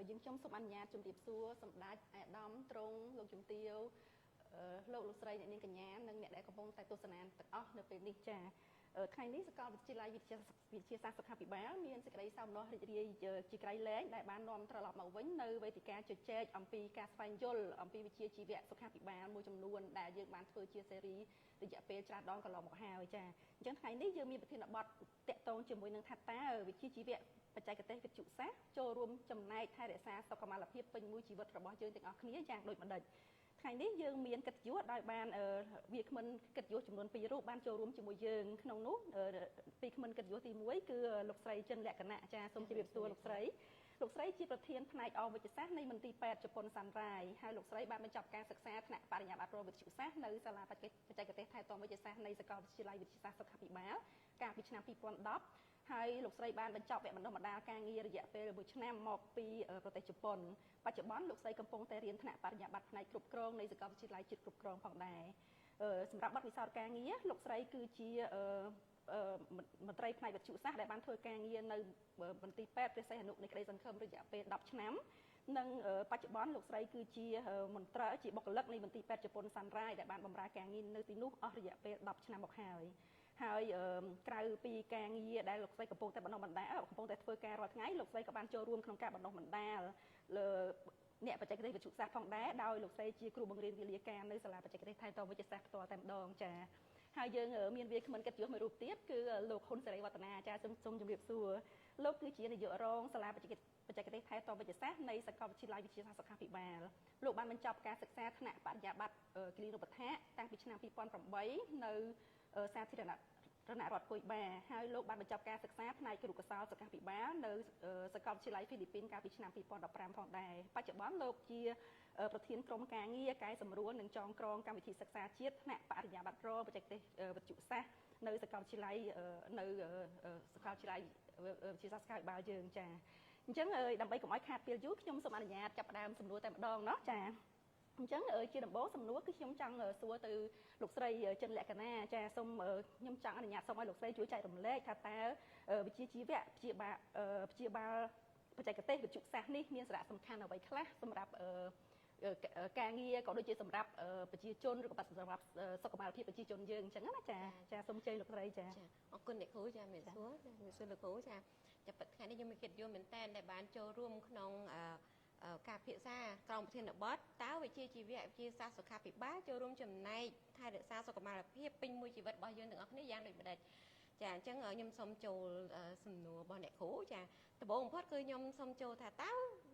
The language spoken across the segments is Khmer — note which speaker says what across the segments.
Speaker 1: យើងខ្ញុំសូមអនុញ្ញាតជម្រាបសួរសម្ដេចអាដាមត្រង់លោកជំទាវលោកស្រីអ្នកនាងកញ្ញានិងអ្នកដែលកំពុងតែទស្សនាទាំងអស់នៅពេលនេះចាថ្ងៃនេះសាកលវិទ្យាល័យវិទ្យាសាស្ត្រសុខាភិបាលមានសេចក្តីសោមនស្សរីករាយជាក្រៃលែងដែលបាននាំត្រឡប់មកវិញនៅវេទិកាជជែកអំពីការស្វែងយល់អំពីវិជ្ជាជីវៈសុខាភិបាលមួយចំនួនដែលយើងបានធ្វើជាស៊េរីរយៈពេលច្រើនដងកន្លងមកហើយចាអញ្ចឹងថ្ងៃនេះយើងមានប្រធានបទតាក់ទងជាមួយនឹងថាតើវិជ្ជាជីវៈបច្ចេកទេសវិទ្យុសាស្ត្រចូលរួមចំណែកថែរក្សាសុខុមាលភាពពេញមួយជីវិតរបស់យើងទាំងអស់គ្នាយ៉ាងដូចម្តេចថ្ងៃនេះយើងមានកិត្តិយសដោយបានវាគ្មិនកិត្តិយសចំនួន2រូបបានចូលរួមជាមួយយើងក្នុងនោះពីគ្មិនកិត្តិយសទី1គឺលោកស្រីចិនលក្ខណៈអាចារ្យសូមជម្រាបសួរលោកស្រីជាប្រធានផ្នែកអវិជ្ជសាស្ត្រនៃមន្ទីរពេទ្យជប៉ុនសាន់រ៉ាយហើយលោកស្រីបានបញ្ចប់ការសិក្សាថ្នាក់បរិញ្ញាបត្រវិទ្យុសាស្ត្រនៅសាលាបច្ចេកទេសថែទាំវិទ្យាសាស្ត្រនៃសាកលវិទ្យាល័យវិទ្យាសាស្ត្រសុខាភិបាលកាលពីឆ្នាំ2010ហើយលោកស្រីបានបញ្ចប់វគ្គបណ្ដុះបណ្ដាលការងាររយៈពេល1ឆ្នាំមកពីប្រទេសជប៉ុនបច្ចុប្បន្នលោកស្រីកំពុងតែរៀនថ្នាក់បរិញ្ញាបត្រផ្នែកគ្រប់គ្រងនៃសាកលវិទ្យាល័យជាតិគ្រប់គ្រងផងដែរសម្រាប់បទពិសោធន៍ការងារលោកស្រីគឺជាមន្ត្រីផ្នែកវិទ្យុសាស្ត្រដែលបានធ្វើការងារនៅមន្ទីរពេទ្យព្រះសីហនុនៃក្តីសង្ឃឹមរយៈពេល10ឆ្នាំនិងបច្ចុប្បន្នលោកស្រីគឺជាមន្ត្រីជាបុគ្គលិកនៃមន្ទីរពេទ្យជប៉ុនសាន់រ៉ាយដែលបានបម្រើការងារនៅទីនោះអស់រយៈពេល10ឆ្នាំមកហើយក្រៅពីការងារដែលលោកស្រីកំពុងតែបណ្ដុះបណ្ដាលកំពុងតែធ្វើការរាល់ថ្ងៃលោកស្រីក៏បានចូលរួមក្នុងការបណ្ដុះបណ្ដាលលើអ្នកបច្ចេកទេសវិទ្យុសាស្ត្រផងដែរដោយលោកស្រីជាគ្រូបង្រៀនវិទ្យាការនៅសាលាបច្ចេកទេសថែទាំវិទ្យាសាស្ត្រផ្ទាល់តែម្ដងចា៎ហើយយើងមានវាគ្មិនកិត្តិយសមួយរូបទៀតគឺលោកហ៊ុនសេរីវឌ្ឍនាអាចារ្យសូមជម្រាបសួរលោកគឺជានាយករងសាលាបច្ចេកទេសថែទាំវិទ្យាសាស្ត្រនៃសាកលវិទ្យាល័យវិទ្យាសាស្ត្រសុខាភិបាលលោកបានបញ្ចប់ការសិក្សាថ្នាក់បរិញ្ញាបត្រគិលីនុបដ្ឋាកតាំងពីឆ្នាំ2008នៅសាធារណរដ្ឋគុយបាហើយលោកបានបញ្ចប់ការសិក្សាផ្នែកគរុកោសល្យសុខាភិបាលនៅសាកលវិទ្យាល័យហ្វីលីពីនកាលពីឆ្នាំ2015ផងដែរបច្ចុប្បន្នលោកជាប្រធានក្រុមការងារកែសម្រួលនិងចងក្រងកម្មវិធីសិក្សាជាតិថ្នាក់បរិញ្ញាបត្របច្ចេកទេសវិទ្យុសាស្ត្រនៅសាកលវិទ្យាល័យនៅសាកលវិទ្យាល័យវិទ្យាសាស្ត្រសុខាភិបាលយើងចាអញ្ចឹងដើម្បីកុំឲ្យខាតពេលយូរខ្ញុំសូមអនុញ្ញាតចាប់ផ្ដើមសំណួរតែម្ដងណោះចាអញ្ចឹងជាដំបូងសំណួរគឺខ្ញុំចង់សួរទៅលោកស្រីចិនលក្ខណៈចាសូមខ្ញុំចង់អនុញ្ញាតសូមឲ្យលោកស្រីជួយចែករំលែកថាតើវិជ្ជាជីវៈព្យាបាលបច្ចេកទេសវិទ្យុសាស្ត្រនេះមានសារៈសំខាន់អ្វីខ្លះសម្រាប់ការងារក៏ដូចជាសម្រាប់ប្រជាជនឬក៏សម្រាប់សុខុមាលភាពប្រជាជនយើងអញ្ចឹងណាចាសូមអញ្ជើញលោកស្រីចា
Speaker 2: អរគុណអ្នកគ្រូចាមានសួរលោកគ្រូចាថ្ងៃនេះខ្ញុំមានកិត្តិយសមែនតើដែលបានចូលរួមក្នុងការពិភាក្សាក្រមប្រធានបទតើវិជ្ជាជីវៈវិទ្យាសាស្ត្រសុខាភិបាលចូលរួមចំណែកថែរក្សាសុខុមាលភាពពេញមួយជីវិតរបស់យើងទាំងអស់គ្នាយ៉ាងដូចម្តេចចាអញ្ចឹងខ្ញុំសូមចូលសំណួររបស់អ្នកគ្រូចាដំបូងបំផុតគឺខ្ញុំសូមចូលថាតើ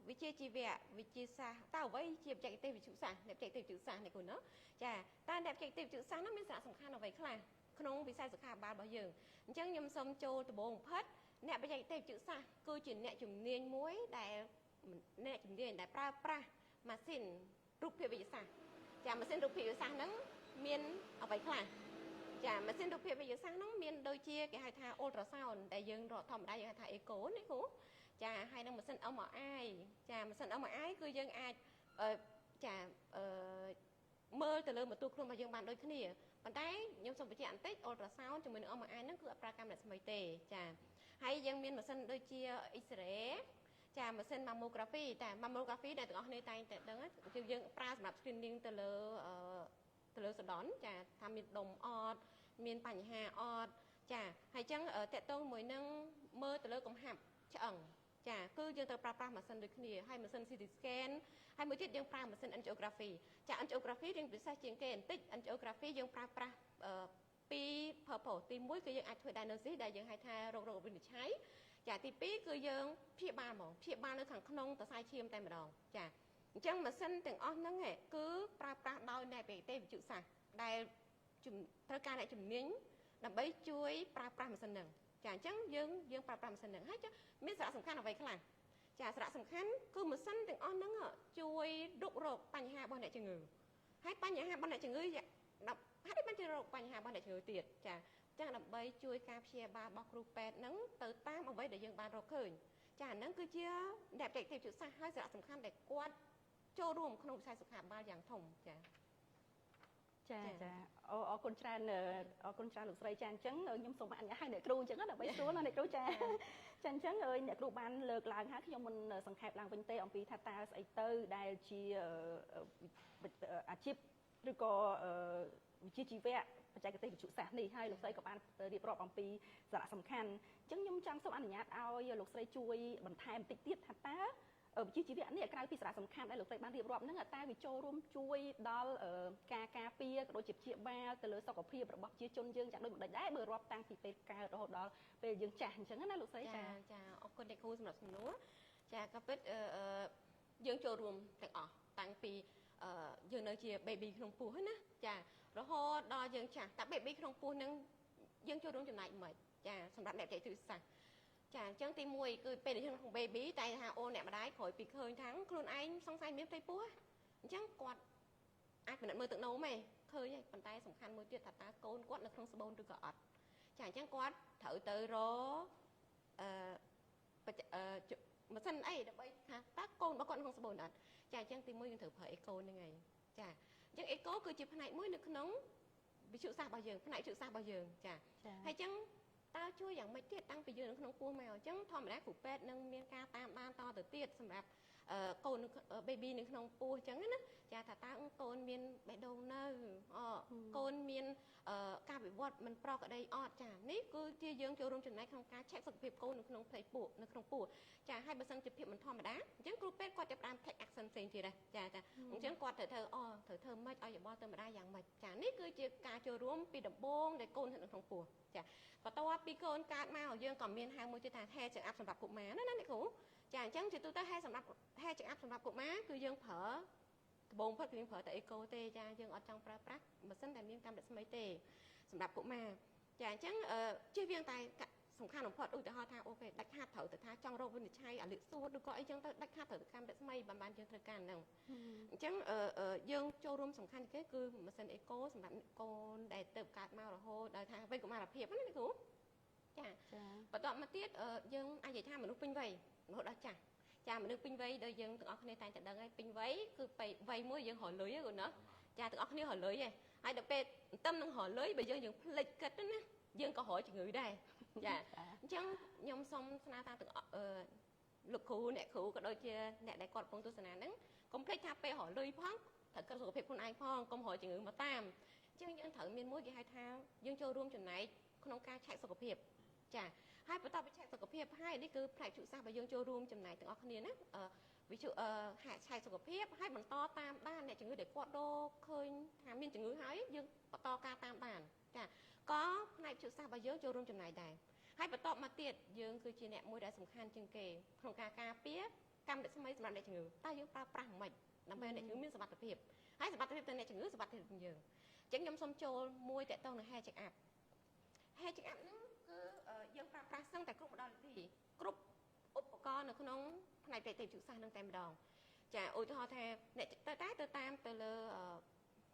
Speaker 2: វិជ្ជាជីវៈវិទ្យាសាស្ត្រតើអ្វីជាបច្ចេកទេសវិទ្យាសាស្ត្រអ្នកបច្ចេកទេសវិទ្យាសាស្ត្រអ្នកគ្រូណាចាតើអ្នកបច្ចេកទេសវិទ្យាសាស្ត្រនោះមានសារៈសំខាន់អ្វីខ្លះក្នុងវិស័យសុខាភិបាលរបស់យើងអញ្ចឹងខ្ញុំសូមចូលដំបូងបំផុតអ្នកបច្ចេកទេសវិទ្យាសាស្ត្រគឺជាអ្នកជំនាញមួយដែលអ្នកជំនាញដែលប្រើប្រាស់ម៉ាស៊ីនរូបភាពវិទ្យាសាស្ត្រចាម៉ាស៊ីនរូបភាពវិទ្យាសាស្ត្រហ្នឹងមានអ្វីខ្លះចាម៉ាស៊ីនរូបភាពវិទ្យាសាស្ត្រហ្នឹងមានដូចជាគេហៅថា ultrasound ដែលយើងរកធម្មតាយើងហៅថា echo ណាគ្រូចាហើយនឹងម៉ាស៊ីន MRI ចាម៉ាស៊ីន MRI គឺយើងអាចមើលទៅលើបន្ទូខ្លួនរបស់យើងបានដូចគ្នាប៉ុន្តែខ្ញុំសូមបញ្ជាក់បន្តិច ultrasound ជាមួយនឹង MRI ហ្នឹងគឺអត់ប្រើកាំរស្មីទេចាហើយយើងមានម៉ាស៊ីនដូចជា X-rayចាម៉ាស៊ីន mammography តែ mammography ដែលទាំងអស់គ្នាតែងតែដឹងយើងប្រើសម្រាប់ screening ទៅលើសដន់ចាថាមានដុំអត់មានបញ្ហាអត់ចាហើយអញ្ចឹងតកតងមួយនឹងមើលទៅលើកំហាប់ឆ្អឹងចាគឺយើងត្រូវប្រើប្រាស់ម៉ាស៊ីនដូចគ្នាហើយម៉ាស៊ីន CT scan ហើយមួយទៀតយើងប្រើម៉ាស៊ីន angiography ចា angiography រៀងពិសេសជាងគេបន្តិច angiography យើងប្រើប្រាស់ពីរ purpose ទី1គឺយើងអាចធ្វើ diagnosis ដែលយើងហៅថារោគវិនិច្ឆ័យចាទី2គឺយើងព្យាបាលហ្មងព្យាបាលនៅខាងក្នុងសរសៃឈាមតែម្ដងចាអញ្ចឹងម៉ាស៊ីនទាំងអស់ហ្នឹងគឺប្រើប្រាស់ដោយអ្នកបច្ចេកទេសវិទ្យាសាស្ត្រដែលត្រូវការអ្នកជំនាញដើម្បីជួយប្រើប្រាស់ម៉ាស៊ីនហ្នឹងចាអញ្ចឹងយើងប្រើប្រាស់ម៉ាស៊ីនហ្នឹងហើយចាមានសារៈសំខាន់អ្វីខ្លះចាសារៈសំខាន់គឺម៉ាស៊ីនទាំងអស់ហ្នឹងជួយរុករកបញ្ហារបស់អ្នកជំងឺហើយបញ្ហារបស់អ្នកជំងឺហើយបានជារកបញ្ហារបស់អ្នកជំងឺទៀតចាចឹងដើម្បីជួយការព្យាបាលរបស់គ្រូពេទ្យហ្នឹងទៅតាមអ្វីដែលយើងបានរកឃើញចាហ្នឹងគឺជាអ្នកបច្ចេកទេសវិទ្យាសាស្ត្រហើយសារៈសំខាន់ដែលគាត់ចូលរួមក្នុងវិស័យសុខាភិបាលយ៉ាងធំចា
Speaker 1: ចាចាអរគុណច្រើនអរគុណច្រើនលោកស្រីចាអញ្ចឹងខ្ញុំសូមអនុញ្ញាតឲ្យអ្នកគ្រូអញ្ចឹងដើម្បីស្រួលណាអ្នកគ្រូចាចាអញ្ចឹងអ្នកគ្រូបានលើកឡើងហើយខ្ញុំមិនសង្ខេបឡើងវិញទេអំពីថាតើស្អីទៅដែលជាអាជីពឬក៏វិជ្ជាជីវៈបច្ចេកទេសវិទ្យាសាស្ត្រនេះហើយលោកស្រីក៏បានរៀបរាប់អំពីសារៈសំខាន់អញ្ចឹងខ្ញុំចង់សូមអនុញ្ញាតឲ្យលោកស្រីជួយបន្ថែមបន្តិចទៀតថាតើវិជ្ជាជីវៈនេះក្រៅពីសារៈសំខាន់ដែលលោកស្រីបានរៀបរាប់ហ្នឹងតែវាចូលរួមជួយដល់ការការពារក៏ដូចជាព្យាបាលទៅលើសុខភាពរបស់ប្រជាជនយើងយ៉ាងដូចម្ដេចដែរបើរាប់តាំងពីពេលកើតរហូតដល់ពេលយើងចាស់អញ្ចឹងណាលោកស្រីចា
Speaker 2: ចាអរគុណអ្នកគ្រូសម្រាប់សំណួរចាក៏ពិតយើងចូលរួមទាំងអស់តាំងពីយើងនៅជា baby ក្នុងពោះហ្នឹងណាចារហូតដល់យើងចាស់តែ baby ក្នុងពោះហ្នឹងយើងចូលរួមចំណែកមិនចាសម្រាប់អ្នកបច្ចេកទេសសាស្ត្រចាអញ្ចឹងទី1គឺពេលដែលក្នុង baby តែថាអូនអ្នកម្ដាយក្រោយពីឃើញថាខ្លួនឯងសង្ស័យមានផ្ទៃពោះអញ្ចឹងគាត់អាចពិនិត្យមើលទឹកនោមឯងឃើញឯងប៉ុន្តែសំខាន់មួយទៀតថាតើកូនគាត់នៅក្នុងស្បូនឬក៏អត់ចាអញ្ចឹងគាត់ត្រូវទៅរម៉ាស៊ីនអីដើម្បីថាតើកូនរបស់គាត់ក្នុងស្បូនអត់ចាអញ្ចឹងទី1យើងត្រូវប្រើអេកូហ្នឹងឯងចាអញ្ចឹងអេកូគឺជាផ្នែកមួយនៅក្នុងវិទ្យាសាស្ត្ររបស់យើងផ្នែកវិទ្យាសាស្ត្ររបស់យើងចាហើយអញ្ចឹងតើជួយយ៉ាងម៉េចទៀតតាំងពីយើងនៅក្នុងពោះមកអញ្ចឹងធម្មតាគ្រូពេទ្យនឹងមានការតាមដានតទៅទៀតសម្រាប់កូន baby នៅក្នុងពោះអញ្ចឹងណាចាថាតើកូនមានបេះដូងនៅកូនមានការវិវត្តមិនប្រក្រតីអត់ចានេះគឺជាយើងចូលរួមចំណែកក្នុងការ check សុខភាពកូននៅក្នុងផ្ទៃពោះនៅក្នុងពោះចាហើយបើសិនជាភាពមិនធម្មតាអញ្ចឹងគ្រូពេទ្យគាត់ចាប់ផ្ដើម take action ផ្សេងទៀតដែរចាអញ្ចឹងគាត់ត្រូវធ្វើម៉េចឲ្យយោបល់ទៅម្ដាយយ៉ាងម៉េចចានេះគឺជាការចូលរួមពីដំបូងដែលកូននៅក្នុងពោះចាបន្ទាប់ពីកូនកើតមកយើងក៏មានហៅមួយទៀតថា hair check up សម្រាប់កុមារណាអ្នកគ្រូចាអញ្ចឹងជាទូទៅ hair check up សម្រាប់កុមារគឺយើងប្រើដំបូងផុតគឺយើងប្រើតែអេកូទេចាយើងអត់ចង់ប្រើប្រាស់ម៉ាស៊ីនដែលមានកាំរស្មីទេសម្រាប់កុមារចាអញ្ចឹងជិះវៀងតែសំខាន់បំផុតឧទាហរណ៍ថាអូខេដាច់ខាតត្រូវទៅថាចង់រកវិនិច្ឆ័យអាលិកសួតឬក៏អីចឹងទៅដាច់ខាតត្រូវទៅកាំរស្មីបានយើងត្រូវការហ្នឹងអញ្ចឹងយើងចូលរួមសំខាន់គេគឺម៉ាស៊ីនអេកូសម្រាប់កូនដែលទៅកើតមករហូតដល់ថាវ័យកុមារភាពណាគ្រូចាបន្ទាប់មកទៀតយើងអាចនិយាយថាមនុស្សពេញវ័យរហូតដល់ចាស់ចាមនុស្សពេញវ័យដែលយើងទាំងអស់គ្នាតែងតែដឹងហើយពេញវ័យគឺវ័យមួយយើងរលុយហ្នឹងណាចាទាំងអស់គ្នារលុយឯងហើយដល់ពេលទៅនឹងរលុយបើយើងភ្លេចគិតណាយើងក៏រកជំងឺដែរចាអញ្ចឹងខ្ញុំសូមស្នើតាមទាំងលោកគ្រូអ្នកគ្រូក៏ដូចជាអ្នកដែលគាត់កំពុងទស្សនាហ្នឹងកុំភ្លេចថាពេលរលុយផងត្រូវគិតសុខភាពខ្លួនឯងផងកុំរកជំងឺមកតាមអញ្ចឹងយើងត្រូវមានមួយគេហៅថាយើងចូលរួមចំណែកក្នុងការឆែកសុខភាពចាហើយបន្ទាប់ពីឆែកសុខភាពហើយនេះគឺផ្នែកវិទ្យាសាស្ត្ររបស់យើងចូលរួមចំណែកទាំងអស់គ្នាណាវិទ្យាឆែកសុខភាពហើយបន្តតាមដានអ្នកជំងឺដែលគាត់រកឃើញថាមានជំងឺហើយយើងបន្តការតាមដានចាក៏ផ្នែកវិទ្យាសាស្ត្ររបស់យើងចូលរួមចំណែកដែរហើយបន្តមកទៀតយើងគឺជាអ្នកមួយដែលសំខាន់ជាងគេក្នុងការការពារកាំរស្មីសម្រាប់អ្នកជំងឺតើយើងប្រើប្រាស់មិនដើម្បីអ្នកជំងឺមានសុវត្ថិភាពហើយសុវត្ថិភាពទៅអ្នកជំងឺសុវត្ថិភាពទៅយើងអញ្ចឹងខ្ញុំសូមចូលមួយតកតងនឹង hair check up ហ្នឹងគឺយើងប្រើប្រាស់សឹងតែគ្រប់ម្ដងវិធីគ្រប់ឧបករណ៍នៅក្នុងផ្នែកបច្ចេកទេសវិទ្យាសាស្ត្រនឹងតែម្ដងចាឧទាហរណ៍ថាអ្នកទៅតាមទៅលើ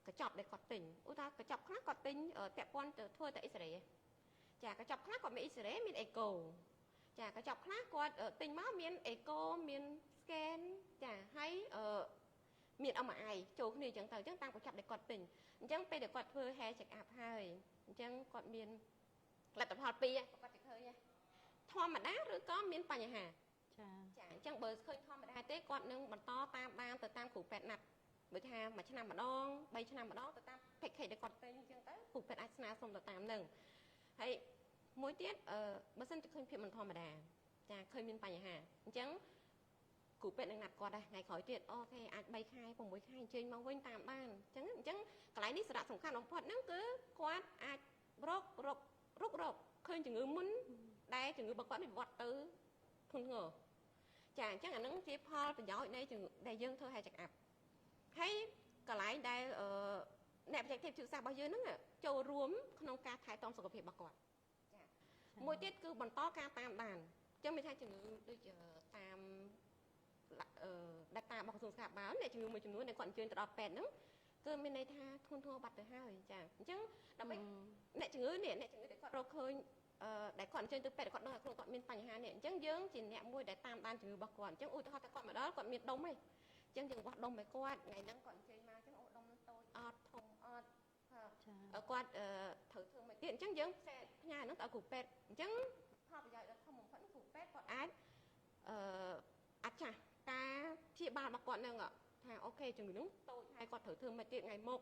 Speaker 2: កញ្ចប់ដែលគាត់ទិញឧទាហរណ៍កញ្ចប់ខ្លះគាត់ទិញពាក់ព័ន្ធទៅធ្វើតែអ៊ីស្រ៉េចាកញ្ចប់ខ្លះគាត់មានអ៊ីស្រ៉េមានអេកូចាកញ្ចប់ខ្លះគាត់ទិញមកមានអេកូមាន scan ចាហើយមាន MRI ចូលគ្នាអញ្ចឹងទៅអញ្ចឹងតាមកញ្ចប់ដែលគាត់ទិញអញ្ចឹងពេលដែលគាត់ធ្វើ hair check up ហើយអញ្ចឹងគាត់មានលទ្ធផលពីរគាត់จะឃើញធម្មតាឬក៏មានបញ្ហាចាអញ្ចឹងបើឃើញធម្មតាទេគាត់នឹងបន្តតាមដានទៅតាមគ្រូពេទ្យណាត់បើថាមួយឆ្នាំម្ដង3ឆ្នាំម្ដងទៅតាម package ដែលគាត់ទិញអញ្ចឹងទៅគ្រូពេទ្យអាចស្នើសុំទៅតាមនឹងហើយមួយទៀតបើសិនជាឃើញភាពមិនធម្មតាចាឃើញមានបញ្ហាអញ្ចឹងគ្រូពេទ្យនឹងណាត់គាត់ដែរថ្ងៃក្រោយទៀតអូខេអាច3ខែ6ខែអញ្ជើញមកវិញតាមបានអញ្ចឹងកន្លែងនេះសារៈសំខាន់បំផុតហ្នឹងគឺគាត់អាចរកឃើញជំងឺមុនដែលជំងឺរបស់គាត់នេះវិវត្តទៅធ្ងន់ធ្ងរចាអញ្ចឹងអានឹងជាផលប្រយោជន៍នៃដែលយើងធ្វើ hair check up ហើយកន្លែងដែលអ្នកបច្ចេកទេសវិទ្យាសាស្ត្ររបស់យើងហ្នឹងចូលរួមក្នុងការថែទាំសុខភាពរបស់គាត់ចាមួយទៀតគឺបន្តការតាមដានអញ្ចឹងមានថាជំងឺដូចតាមដាតារបស់ក្រសួងសុខាភិបាលអ្នកជំងឺមួយចំនួនដែលគាត់អញ្ជើញទៅដល់ពេទ្យហ្នឹងគឺមានន័យថាធ្ងន់ធ្ងរបាត់ទៅហើយចាអញ្ចឹងដើម្បីអ្នកជំងឺដែលគាត់រកឃើញដែលគាត់អញ្ជើញទៅពេទ្យគាត់ដឹងថាខ្លួនគាត់មានបញ្ហានេះអញ្ចឹងយើងជាអ្នកមួយដែលតាមដានជំងឺរបស់គាត់អញ្ចឹងឧទាហរណ៍ថាគាត់មកដល់គាត់មានដុំហីអញ្ចឹងយើងវាស់ដុំឲ្យគាត់ថ្ងៃហ្នឹងគាត់អញ្ជើញមកអញ្ចឹងអូដុំតូចអត់ធំអត់ គាត់ត្រូវធ្វើមកទៀតអញ្ចឹងយើងផ្សាយផ្ញើហ្នឹងទៅគ្រូពេទ្យអញ្ចឹងផលប្រយោជន៍ដ៏ធំបំផុតគ្រូពេទ្យគាត់អាចចាស់ការព្យាបាលរបស់គាត់ហ្នឹងថាអូខេជំងឺហ្នឹងតូចហើយគាត់ត្រូវធ្វើមកទៀតថ្ងៃមុខ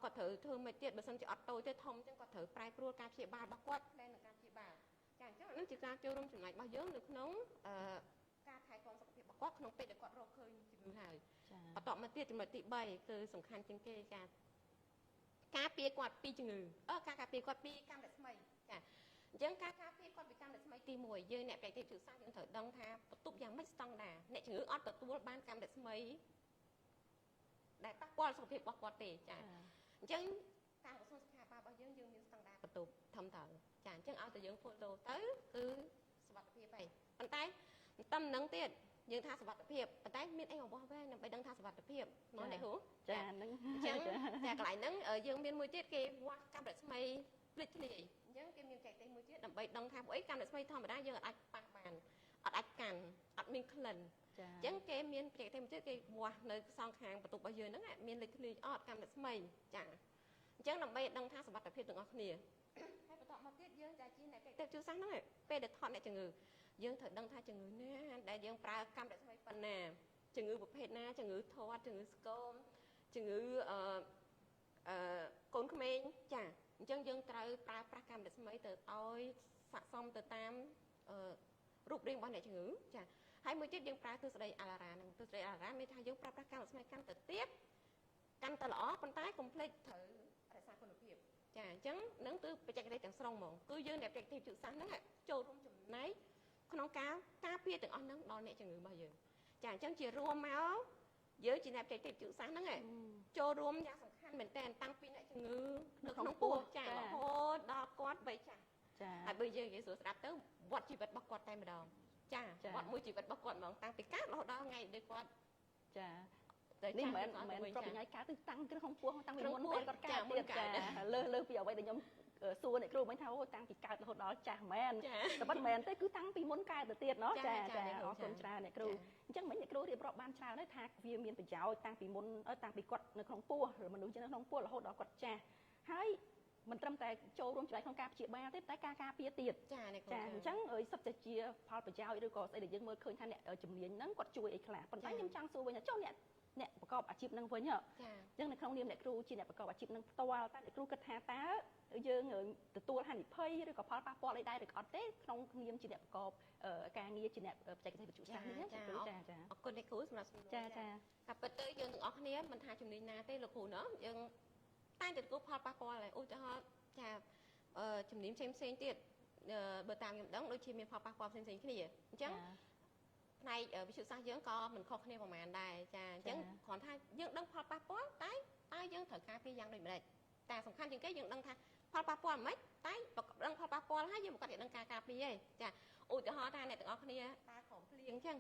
Speaker 2: គាត់ត្រូវធ្វើមកទៀតបើសិនជាអត់តូចទេធំអញ្ចឹងគាត់ត្រូវប្រែប្រួលការព្យាបាលរបស់គាត់ផ្លែនឹងការព្យាបាលចាអញ្ចឹងហ្នឹងជាការចូលរួមចំណែករបស់យើងនៅក្នុងការថែទាំសុខភាពរបស់គាត់ក្នុងពេលដែលគាត់រកឃើញជំងឺហើយបន្តមកទៀតចំណុចទី3គឺសំខាន់ជាងគេចាការពារគាត់ពីជំងឺការពារគាត់ពីកម្មរស្មីចាអញ្ចឹងការការពារគាត់ពីកម្មរស្មីទី1យើងអ្នកបច្ចេកទេសសាស្ត្រយើងត្រូវដឹងថាបន្ទប់យ៉ាងម៉េចស្តង់ដាអ្នកជំងឺអត់ទទួលបានកម្មរស្មីដែលប៉ះពាល់សុខភាពរបស់គាត់ទេចាអញ្ចឹងការក្រសួងសុខាភិបាលរបស់យើងមានស្តង់ដាបន្ទប់ធំតើចាអញ្ចឹងឲ្យតែយើង follow ទៅគឺសុវត្ថិភាពហើយប៉ុន្តែតាមនឹងទៀតយើងថាសុវត្ថិភាពប៉ុន្តែមានអីរបស់វិញដើម្បីដឹងថាសុវត្ថិភាពមកអ្នកគ្រូចាហ្នឹងអញ្ចឹងចាកន្លែងហ្នឹងយើងមានមួយទៀតគេវាស់កម្មរស្មីភ្លេចធ្លាយអញ្ចឹងគេមានចែកទេមួយទៀតដើម្បីដឹងថាពួកអីកម្មរស្មីធម្មតាយើងអាចប៉ះបានអត់អាចកាន់អត់មានក្លិនអញ្ចឹងគេមានចែកទេមួយទៀតគេវាស់នៅសងខាងបន្ទប់របស់យើងហ្នឹងមានលេខធ្លាយអត់កម្មរស្មីចាអញ្ចឹងដើម្បីដឹងថាសុវត្ថិភាពទាំងអស់គ្នាហើយបន្តមកទៀតយើងចាជាអ្នកចែកទេជួយសាសហ្នឹងពេលដែលថតអ្នកជំងឺយើងត្រូវដឹងថាជំងឺណាដែលយើងប្រើកម្មរស្មីប៉ុណ្ណាជំងឺប្រភេទណាជំងឺធាត់ជំងឺស្គមជំងឺកូនក្មេងចាអញ្ចឹងយើងត្រូវប្រើប្រាស់កម្មរស្មីទៅឲ្យស័ក្តិសមទៅតាមរូបរាងរបស់អ្នកជំងឺចាហើយមួយទៀតយើងប្រើទស្សន័យអាឡារ៉ានឹងទស្សន័យអាឡារ៉ាមានថាយើងប្រើប្រាស់កម្មរស្មីកាន់ទៅទៀតកាន់ទៅល្អប៉ុន្តែកុំភ្លេចត្រូវរក្សាគុណភាពចាអញ្ចឹងនឹងគឺបច្ចេកទេសទាំងស្រុងហ្មងគឺយើងអ្នកបច្ចេកទេសជឿសាសហ្នឹងចូលរួមចំណែកក្នុងការការពារទាំងអស់ហ្នឹងដល់អ្នកជំងឺរបស់យើងចាអញ្ចឹងជារួមមកយើងជាអ្នកបច្ចេកទេសជឿសាសហ្នឹងចូលរួមយ៉ាងសំខាន់មែនតើតាំងពីអ្នកជំងឺនៅក្នុងពោះចារហូតដល់គាត់វ័យចាស់ចាហើយបើយើងនិយាយស្រួលស្ដាប់ទៅវត្តជីវិតរបស់គាត់តែម្ដងចាវត្តមួយជីវិតរបស់គាត់ហ្មងតាំងពីកើតរហូតដល់ថ្ងៃដែលគាត់ចា
Speaker 1: នេះមិនមែនប្រពៃណីកើតទៅតាំងក្នុងពោះតាំងពីមុនពេលគាត់កើតទៀតចាលើពីអ្វីដែលខ្ញុំសួរអ្នកគ្រូមិញថាអូតាំងពីកើតរហូតដល់ចាស់មែនតែប៉ុន្តែមែនទេគឺតាំងពីមុនកើតទៅទៀតเนาะចាអរគុណច្រើនអ្នកគ្រូអញ្ចឹងមិញអ្នកគ្រូរៀបរាប់បានច្រើនហើយថាវាមានប្រយោជន៍តាំងពីមុនតាំងពីគាត់នៅក្នុងពោះឬមនុស្សនៅក្នុងពោះរហូតដល់គាត់ចាស់ហើយមិនត្រឹមតែចូលរួមចំណែកក្នុងការព្យាបាលទេតែការការពារទៀតចាអញ្ចឹងសិតតែជាផលប្រយោជន៍ឬក៏ស្អីដែលយើងមើលឃើញថាអ្នកជំនាញហ្នឹងគាត់ជួយអីខ្លះប៉ុន្តែខ្ញុំចង់សួរវិញថាចុះអ្នកប្រកបអាជីពហ្នឹងវិញអញ្ចឹងនៅក្នុងនាមអ្នកគ្រូជាអ្នកប្រកបអាជីពហ្នឹងផ្ទាល់តែអ្នកគ្រូគិតថាតើយើងទទួលហានិភ័យឬក៏ផលប៉ះពាល់អីដែរឬក៏អត់ទេក្នុងនាមជាអ្នកប្រកបការងារជាអ្នកបច្ចេកទេសវិទ្យាសាស្ត្រនេះចា
Speaker 2: អរគុណអ្នកគ្រូសម្រាប់សំណួរចាតែពិតទៅយើងទាំងអស់គ្នាមិនថាជំនាញណាទេលោកគ្រូណាយើងតែទទួលផលប៉ះពាល់ហើយឧទាហរណ៍ចាជំនាញផ្សេងទៀតបើតាមខ្ញុំដឹងដូចជាមានផលប៉ះពាល់ផ្សេងគ្នាអញ្ចឹងផ្នែកវិទ្យាសាស្ត្រយើងក៏មិនខុសគ្នាប្រហែលដែរចាអញ្ចឹងគ្រាន់ថាយើងដឹងផលប៉ះពាល់តែយើងត្រូវការពីយ៉ាងដូចម្ដេចតែសំខាន់ជាងគេយើងដឹងថាផលប៉ះពាល់មិនតែដឹងផលប៉ះពាល់ហើយយើងមិនគាត់ដឹងការការពារទេចាឧទាហរណ៍ថាអ្នកទាំងអស់គ្នាដើរក្រោមភ្លៀងអញ្ចឹង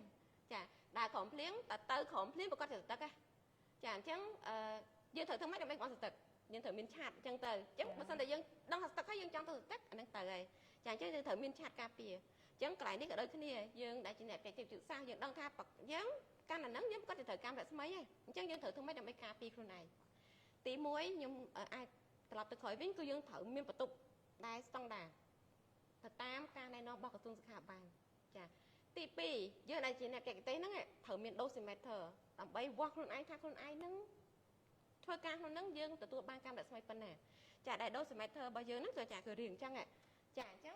Speaker 2: ចាដើរក្រោមភ្លៀងតែទៅក្រោមភ្លៀងប្រកាសទៅទឹកចាអញ្ចឹងយើងត្រូវធ្វើម៉េចដើម្បីអត់ទៅទឹកយើងត្រូវមានឆាតអញ្ចឹងទៅអញ្ចឹងបើសិនតែយើងដឹងថាទឹកហើយយើងចង់ទៅទឹកអាហ្នឹងទៅហើយចាអញ្ចឹងយើងត្រូវមានឆាតការពារអញ្ចឹងកន្លែងនេះក៏ដូចគ្នាយើងដែលជាអ្នកបច្ចេកទេសវិទ្យាសាស្ត្រយើងដឹងថាយើងកាន់អាហ្នឹងយើងគាត់ទៅត្រូវកម្មរស្មីហើយអញ្ចឹងយើងត្រូវធ្វើម៉េចដើម្បីការពារខ្លួនឯងទី1ខ្ញុំអាចត្រឡប់ទៅក្រោយវិញគឺយើងត្រូវមានបន្ទប់ដែលស្តង់ដារទៅតាមការណែនាំរបស់ក្រសួងសុខាភិបាលចាទី2យើងដែលជាអ្នកបច្ចេកទេសហ្នឹងត្រូវមាន dosimeter ដើម្បីវាស់ខ្លួនឯងថាខ្លួនឯងហ្នឹងធ្វើការក្នុងហ្នឹងយើងទទួលបានកម្មរស្មីប៉ុណ្ណាចាដែល dosimeter របស់យើងហ្នឹងគឺរៀងអញ្ចឹងចាអញ្ចឹង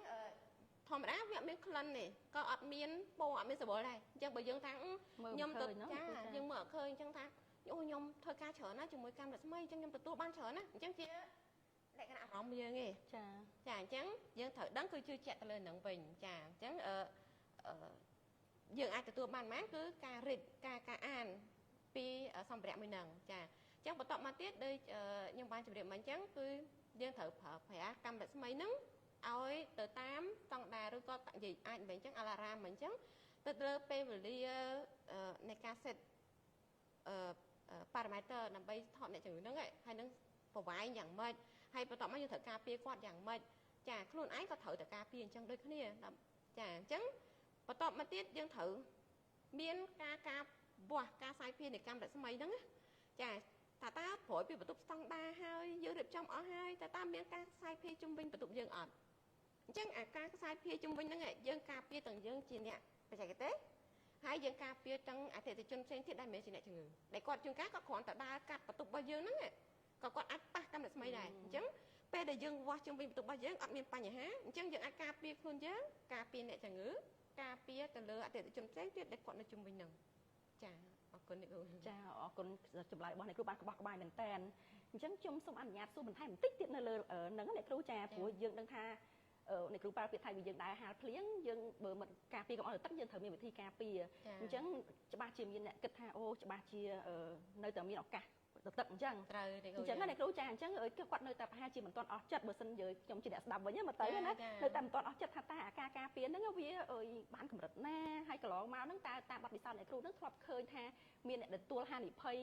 Speaker 2: ធម្មតាវាអត់មានក្លិនទេក៏អត់មានពណ៌អត់មានសបល់ដែរអញ្ចឹងបើយើងថាខ្ញុំទៅចាយើងមើលអត់ឃើញអញ្ចឹងថាខ្ញុំធ្វើការច្រើនណាជាមួយកម្មរស្មីអញ្ចឹងខ្ញុំទទួលបានច្រើនណាអញ្ចឹងជាលក្ខណៈអារម្មណ៍យើងឯងចាអញ្ចឹងយើងត្រូវដឹងគឺជឿជាក់ទៅលើនឹងវិញចាអញ្ចឹងយើងអាចទទួលបានប៉ុន្មានគឺការរិទ្ធការអានពីសម្ភារៈមួយនឹងចាអញ្ចឹងបន្តមកទៀតដូចខ្ញុំបានជម្រាបមកអញ្ចឹងគឺយើងត្រូវប្រើប្រាស់កម្មរស្មីហ្នឹងឲ្យទៅតាមស្តង់ដារឬក៏និយាយអាចនិយាយអញ្ចឹងអាឡារ៉ាមអញ្ចឹងទៅលើពេលវេលានៃការ set parameter ដើម្បីថតអ្នកជំងឺហ្នឹងហើយនឹងប្រវាយយ៉ាងម៉េចហើយបន្តមកយើងត្រូវការពារគាត់យ៉ាងម៉េចចាខ្លួនឯងក៏ត្រូវតែការពារអញ្ចឹងដូចគ្នាចាអញ្ចឹងបន្តមកទៀតយើងត្រូវមានការវាស់ការសាយភាយនៃកម្មរស្មីហ្នឹងចា ថាតើប្រួយពីបន្ទប់ស្តង់ដារហើយយើងរៀបចំអស់ហើយតើមានការខ្សែភាជុំវិញបន្ទប់យើងអត់អញ្ចឹងអាការខ្សែភាជុំវិញហ្នឹងយើងការពារទាំងយើងជាអ្នកបច្ចេកទេសហើយយើងការពារទាំងអតិថិជនផ្សេងទៀតដែលមិនមែនជាអ្នកជំងឺដែលគាត់ជួនកាលគាត់គ្រាន់តែដើរកាត់បន្ទប់របស់យើងហ្នឹងក៏គាត់អាចប៉ះកម្មអ្នកស្មីដែរអញ្ចឹងពេលដែលយើងវាស់ជុំវិញបន្ទប់របស់យើងអត់មានបញ្ហាអញ្ចឹងយើងអាចការពារខ្លួនយើងការពារអ្នកជំងឺការពារទៅលើអតិថិជនផ្សេងទៀតដែលគាត់នៅជុំវិញហ្នឹងចាអរគុណអ្នកគ្រូ
Speaker 1: ចាអរគុណចម្លើយរបស់អ្នកគ្រូបានក្បោះក្បាយមែនតើអញ្ចឹងខ្ញុំសូមអនុញ្ញាតសួរបន្ថែមបន្តិចទៀតនៅលើហ្នឹងអ្នកគ្រូចាព្រោះយើងដឹងថាអ្នកគ្រូប្រើពាក្យថៃយើងដែរហាលភ្លៀងយើងបើមិនការពារកុំឲ្យទឹកយើងត្រូវមានវិធីការពារអញ្ចឹងច្បាស់ជាមានអ្នកគិតថាអូច្បាស់ជានៅតែមានឱកាសទឹកអញ្ចឹង
Speaker 2: ត្រូវ
Speaker 1: អញ្ចឹងអ្នកគ្រូចាអញ្ចឹងគាត់នៅតែប្រហែលជាមិនទាន់អស់ចិត្តបើសិនយើងខ្ញុំជាអ្នកស្ដាប់វិញមកទៅណានៅតែមិនទាន់អស់ចិត្តថាតើអាការពារហ្នឹងវាបានកម្រិតណាហើយកន្លងមកហ្នឹងតើតាមបទពិសោធន៍អ្នកគ្រូហ្នឹងធ្លាប់ឃើញថាមានអ្នកទទួលហានិភ័យ